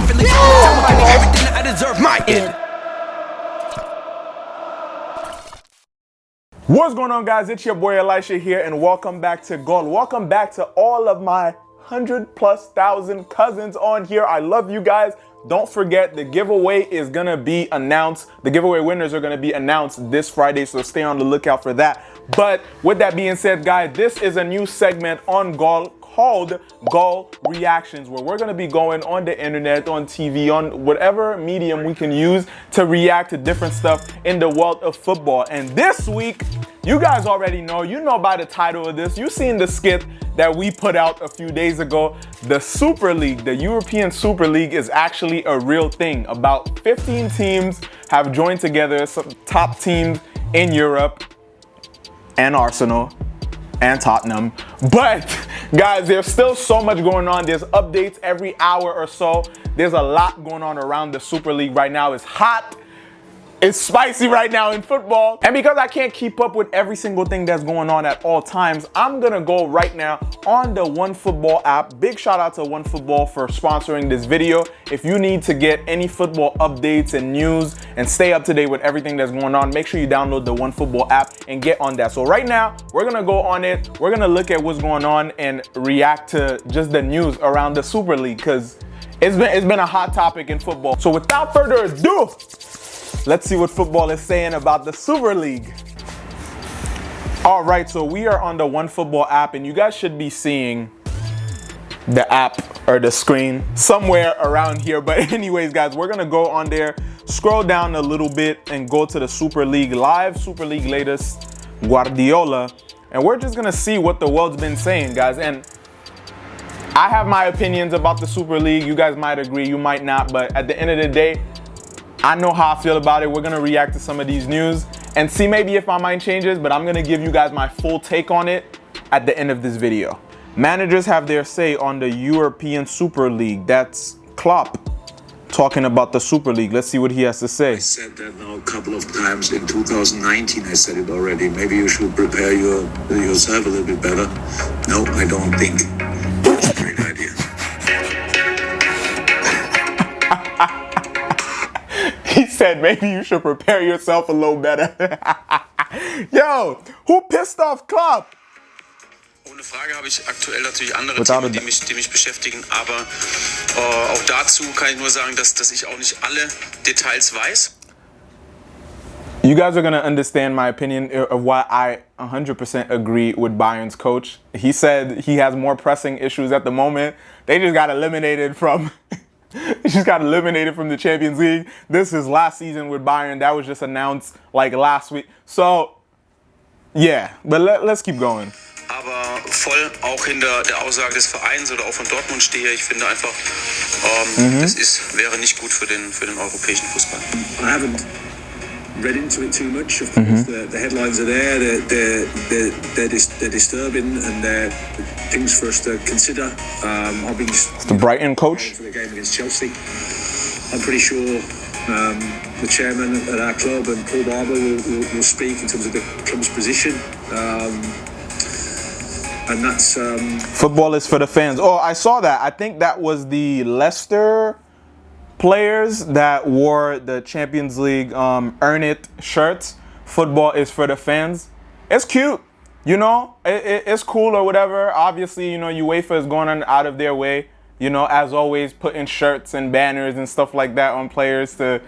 feeling tell me everything that I deserve, my end. What's going on, guys? It's your boy Elisha here, and welcome back to Goal. Welcome back to all of my 100,000+ cousins on here. I love you guys. Don't forget, the giveaway is gonna be announced. The giveaway winners are gonna be announced this Friday, so stay on the lookout for that. But with that being said, guys, this is a new segment on Goal called Goal Reactions, where we're gonna be going on the internet, on TV, on whatever medium we can use to react to different stuff in the world of football. And this week, you guys already know, you know by the title of this, you've seen the skit that we put out a few days ago. The Super League, the European Super League, is actually a real thing. About 15 teams have joined together, some top teams in Europe, and Arsenal, and Tottenham. But guys, there's still so much going on. There's updates every hour or so. There's a lot going on around the Super League right now. It's hot. It's spicy right now in football. And because I can't keep up with every single thing that's going on at all times, I'm gonna go right now on the OneFootball app. Big shout out to OneFootball for sponsoring this video. If you need to get any football updates and news and stay up to date with everything that's going on, make sure you download the OneFootball app and get on that. So right now, we're gonna go on it. We're gonna look at what's going on and react to just the news around the Super League, because it's been a hot topic in football. So without further ado, let's see what football is saying about the Super League. All right, so we are on the OneFootball app, and you guys should be seeing the app or the screen somewhere around here. But anyways, guys, we're gonna go on there, scroll down a little bit, and go to the Super League Live, Super League latest, Guardiola, and we're just gonna see what the world's been saying, guys. And I have my opinions about the Super League. You guys might agree, you might not, but at the end of the day, I know how I feel about it. We're gonna react to some of these news and see maybe if my mind changes, but I'm gonna give you guys my full take on it at the end of this video. Managers have their say on the European Super League. That's Klopp talking about the Super League. Let's see what he has to say. I said that now a couple of times. In 2019, I said it already. Maybe you should prepare yourself a little bit better. No, I don't think. It's a great idea. He said maybe you should prepare yourself a little better. Yo, who pissed off Klopp? Ohne Frage habe ich aktuell natürlich andere Themen, die mich beschäftigen, aber auch dazu kann ich nur sagen, dass ich auch nicht alle Details weiß. You guys are gonna understand my opinion of why I 100% agree with Bayern's coach. He said he has more pressing issues at the moment. They just got eliminated from he just got eliminated from the Champions League. This is last season with Bayern. That was just announced like last week. So, yeah, but let's keep going. Aber voll auch hinter der Aussage des Vereins oder auch von Dortmund stehe. Ich finde einfach, wäre nicht gut für den europäischen Fußball. I haven't read into it too much. Of course, the headlines are there. They're disturbing, and they're things for us to consider. I've been the Brighton coach for the game against Chelsea. I'm pretty sure the chairman at our club and Paul Barber will speak in terms of the club's position. And that's football is for the fans. Oh, I saw that. I think that was the Leicester players that wore the Champions League Earn It shirts. Football is for the fans. It's cute, you know. It's cool or whatever. Obviously, you know, UEFA is going out of their way, you know, as always, putting shirts and banners and stuff like that on players to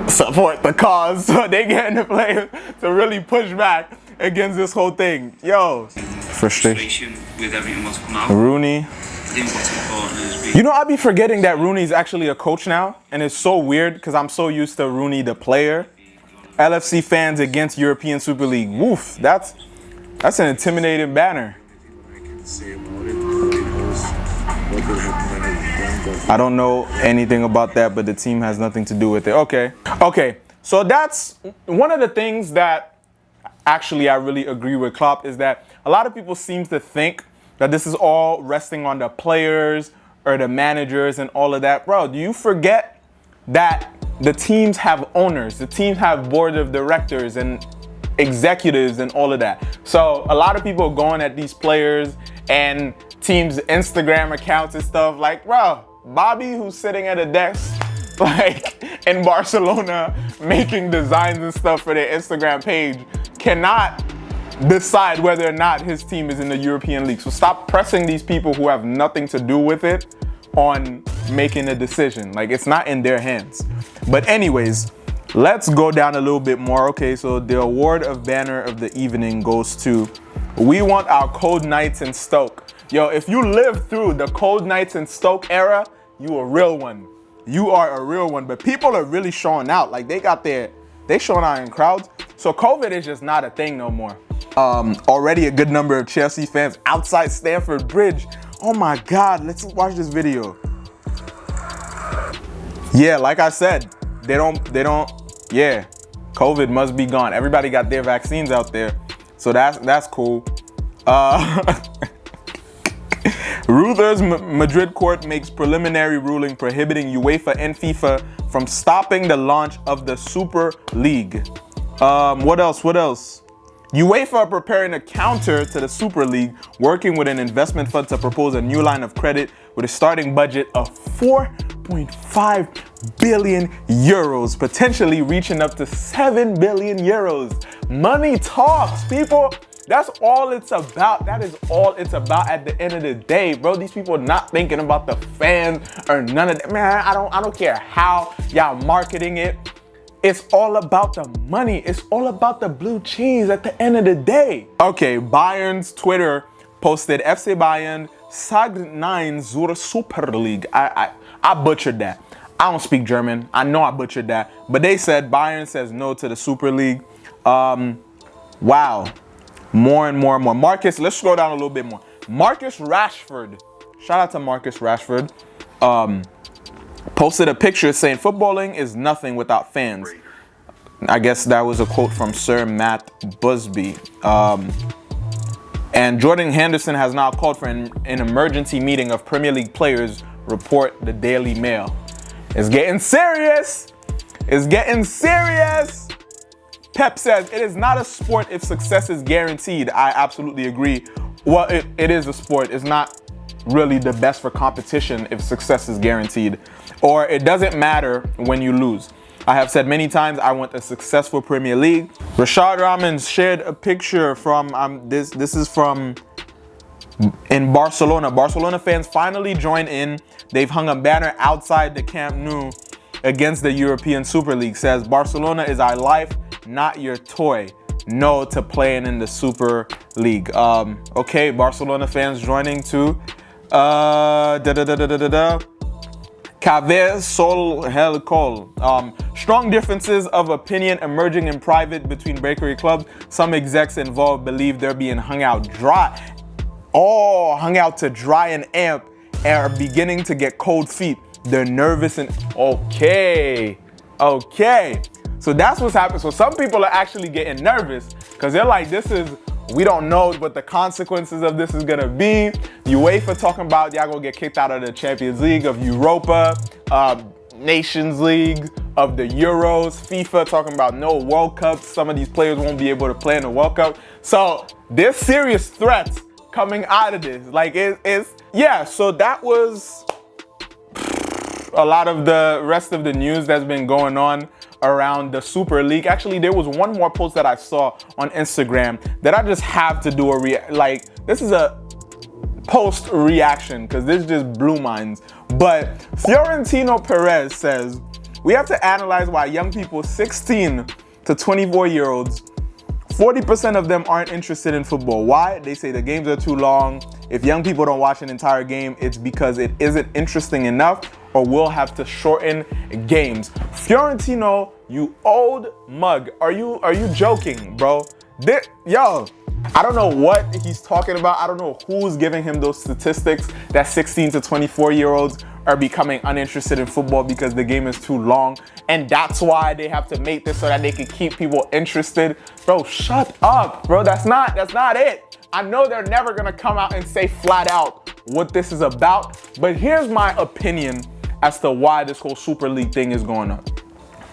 support the cause. So they getting the players to really push back against this whole thing. Yo, frustration with everything what's come out. Rooney. I think what's important is You know, I be forgetting that Rooney's actually a coach now, and it's so weird because I'm so used to Rooney the player. LFC fans against European Super League. Woof, that's an intimidating banner. I don't know anything about that, but the team has nothing to do with it. Okay. So that's one of the things that actually I really agree with Klopp, is that a lot of people seem to think that this is all resting on the players or the managers and all of that. Bro, do you forget that the teams have owners, the teams have board of directors and executives and all of that? So a lot of people are going at these players and teams' Instagram accounts and stuff like, bro, Bobby, who's sitting at a desk, like in Barcelona, making designs and stuff for their Instagram page, cannot decide whether or not his team is in the European League. So stop pressing these people who have nothing to do with it on making a decision. Like, it's not in their hands. But anyways, let's go down a little bit more. Okay, so the award of banner of the evening goes to We Want Our Cold Nights in Stoke. Yo, if you lived through the cold nights in Stoke era, you a real one. You are a real one. But people are really showing out. Like, they showing out in crowds. So COVID is just not a thing no more. Already a good number of Chelsea fans outside Stamford Bridge. Oh my God, let's watch this video. Yeah, like I said, yeah, COVID must be gone. Everybody got their vaccines out there. So that's cool. Reuters Madrid court makes preliminary ruling prohibiting UEFA and FIFA from stopping the launch of the Super League. What else? UEFA are preparing a counter to the Super League, working with an investment fund to propose a new line of credit with a starting budget of 4.5 billion euros, potentially reaching up to 7 billion euros. Money talks, people. That's all it's about. That is all it's about at the end of the day, bro. These people are not thinking about the fans or none of that. Man, I don't care how y'all marketing it. It's all about the money. It's all about the blue cheese at the end of the day. Okay, Bayern's Twitter posted FC Bayern sagt nein zur Super League. I butchered that. I don't speak German. I know I butchered that. But they said Bayern says no to the Super League. Wow. More and more. Marcus, let's scroll down a little bit more. Marcus Rashford. Shout out to Marcus Rashford. Posted a picture saying footballing is nothing without fans. I guess that was a quote from Sir Matt Busby. And Jordan Henderson has now called for an emergency meeting of Premier League players, report the Daily Mail. It's getting serious. It's getting serious. Pep says it is not a sport if success is guaranteed. I absolutely agree. Well, it is a sport. It's not really the best for competition if success is guaranteed. Or it doesn't matter when you lose. I have said many times I want a successful Premier League. Rashad Rahman shared a picture from, this is from in Barcelona. Barcelona fans finally joined in. They've hung a banner outside the Camp Nou against the European Super League. Says Barcelona is our life, not your toy. No to playing in the Super League. Okay, Barcelona fans joining too. Caver Sol Hel Col. Strong differences of opinion emerging in private between bakery clubs. Some execs involved believe they're being hung out to dry and amp and are beginning to get cold feet. They're nervous and okay. So that's what's happening. So some people are actually getting nervous because they're like, we don't know what the consequences of this is gonna be. UEFA talking about y'all gonna get kicked out of the Champions League, of Europa, Nations League, of the Euros. FIFA talking about no World Cups. Some of these players won't be able to play in the World Cup. So there's serious threats coming out of this. Like yeah. So that was a lot of the rest of the news that's been going on around the Super League. Actually, there was one more post that I saw on Instagram that I just have to do this is a post reaction because this just blew minds. But Fiorentino Perez says, we have to analyze why young people 16 to 24-year-olds, 40% of them aren't interested in football. Why? They say the games are too long. If young people don't watch an entire game, it's because it isn't interesting enough, or we'll have to shorten games. Fiorentino, you old mug. Are you joking, bro? Yo, I don't know what he's talking about. I don't know who's giving him those statistics that 16 to 24-year-olds are becoming uninterested in football because the game is too long. And that's why they have to make this so that they can keep people interested. Bro, shut up, bro. That's not it. I know they're never gonna come out and say flat out what this is about, but here's my opinion as to why this whole Super League thing is going on.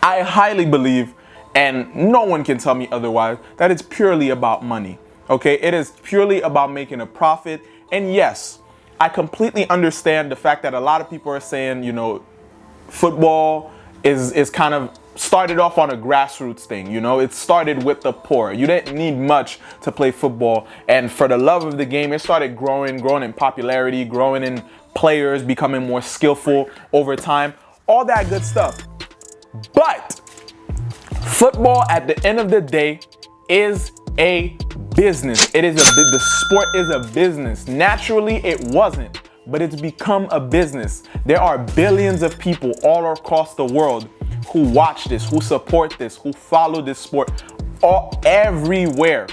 I highly believe, and no one can tell me otherwise, that it's purely about money. Okay, it is purely about making a profit. And yes, I completely understand the fact that a lot of people are saying, you know, football is kind of started off on a grassroots thing. You know, it started with the poor. You didn't need much to play football, and for the love of the game, it started growing in popularity, growing in players, becoming more skillful over time, all that good stuff. But football, at the end of the day, is a business. The sport is a business. Naturally, it wasn't, but it's become a business. There are billions of people all across the world who watch this, who support this, who follow this sport everywhere.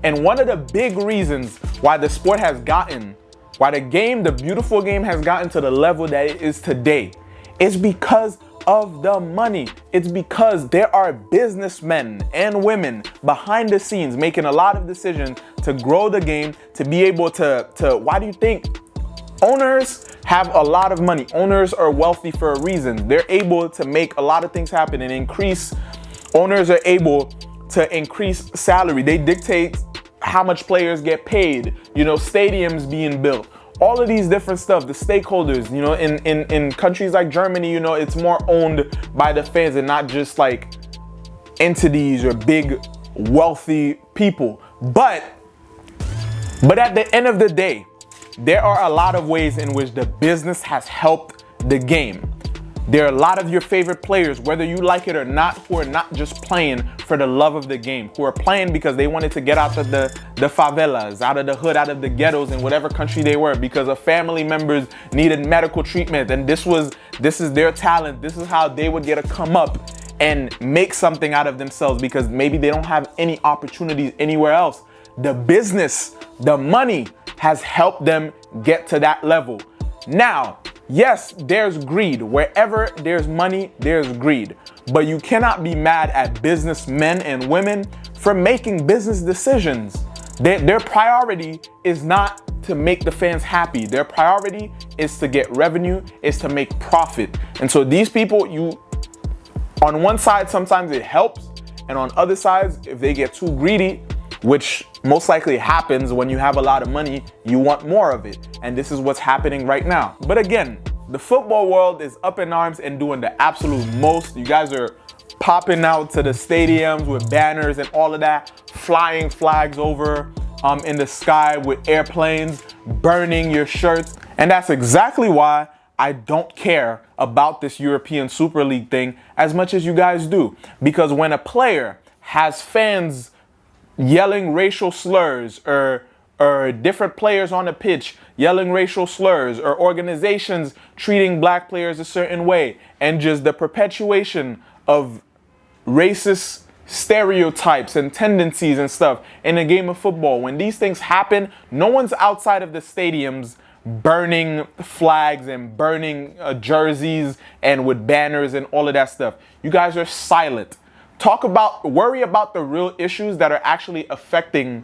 And one of the big reasons why the sport has gotten, why the beautiful game has gotten to the level that it is today, is because of the money. It's because there are businessmen and women behind the scenes making a lot of decisions to grow the game, to be able to why do you think owners have a lot of money? Owners are wealthy for a reason. They're able to make a lot of things happen and increase. Owners are able to increase salary. They dictate how much players get paid, you know, stadiums being built, all of these different stuff, the stakeholders, you know, in countries like Germany, you know, it's more owned by the fans and not just like entities or big wealthy people. But at the end of the day, there are a lot of ways in which the business has helped the game. There are a lot of your favorite players, whether you like it or not, who are not just playing for the love of the game, who are playing because they wanted to get out of the favelas, out of the hood, out of the ghettos in whatever country they were, because of family members needed medical treatment. And this is their talent. This is how they would get a come up and make something out of themselves, because maybe they don't have any opportunities anywhere else. The business, the money has helped them get to that level. Now, yes, there's greed. Wherever there's money, there's greed. But you cannot be mad at businessmen and women for making business decisions. Their priority is not to make the fans happy. Their priority is to get revenue, is to make profit. And so these people, on one side, sometimes it helps. And on other sides, if they get too greedy, which most likely happens when you have a lot of money, you want more of it. And this is what's happening right now. But again, the football world is up in arms and doing the absolute most. You guys are popping out to the stadiums with banners and all of that, flying flags over in the sky with airplanes, burning your shirts. And that's exactly why I don't care about this European Super League thing as much as you guys do. Because when a player has fans yelling racial slurs, or different players on the pitch yelling racial slurs, or organizations treating black players a certain way, and just the perpetuation of racist stereotypes and tendencies and stuff in a game of football, when these things happen, no one's outside of the stadiums burning flags and burning jerseys and with banners and all of that stuff. You guys are silent. Worry about the real issues that are actually affecting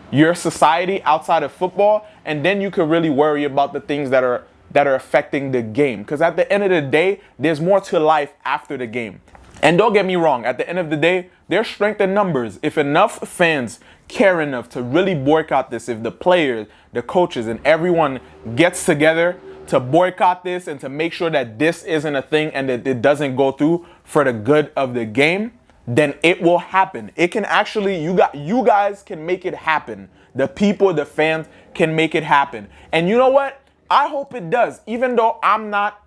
your society outside of football, and then you could really worry about the things that are affecting the game. Because at the end of the day, there's more to life after the game. And don't get me wrong, at the end of the day, there's strength in numbers. If enough fans care enough to really boycott this, if the players, the coaches, and everyone gets together to boycott this and to make sure that this isn't a thing and that it doesn't go through for the good of the game, then it will happen. It can actually, you guys can make it happen. The people, the fans can make it happen. And you know what? I hope it does. Even though I'm not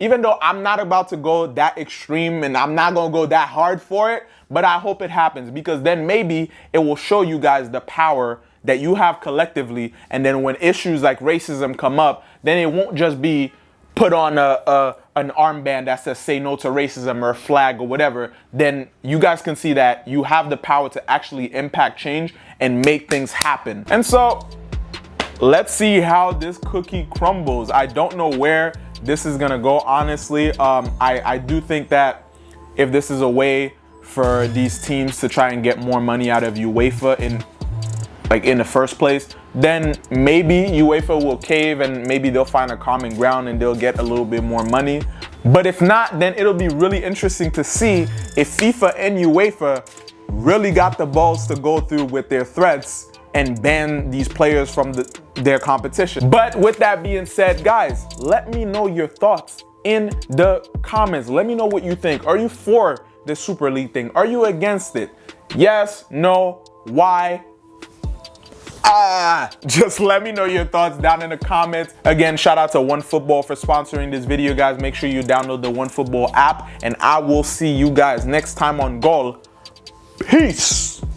about to go that extreme and I'm not going to go that hard for it, but I hope it happens, because then maybe it will show you guys the power that you have collectively. And then when issues like racism come up, then it won't just be put on an armband that says say no to racism or a flag or whatever. Then you guys can see that you have the power to actually impact change and make things happen. And so let's see how this cookie crumbles. I don't know where this is gonna go, honestly. I do think that if this is a way for these teams to try and get more money out of UEFA in the first place, then maybe UEFA will cave and maybe they'll find a common ground and they'll get a little bit more money. But if not, then it'll be really interesting to see if FIFA and UEFA really got the balls to go through with their threats and ban these players from their competition. But with that being said, guys, let me know your thoughts in the comments. Let me know what you think. Are you for the Super League thing? Are you against it? Yes, no, why? Just let me know your thoughts down in the comments. Again, shout out to OneFootball for sponsoring this video, guys. Make sure you download the OneFootball app, and I will see you guys next time on Goal. Peace.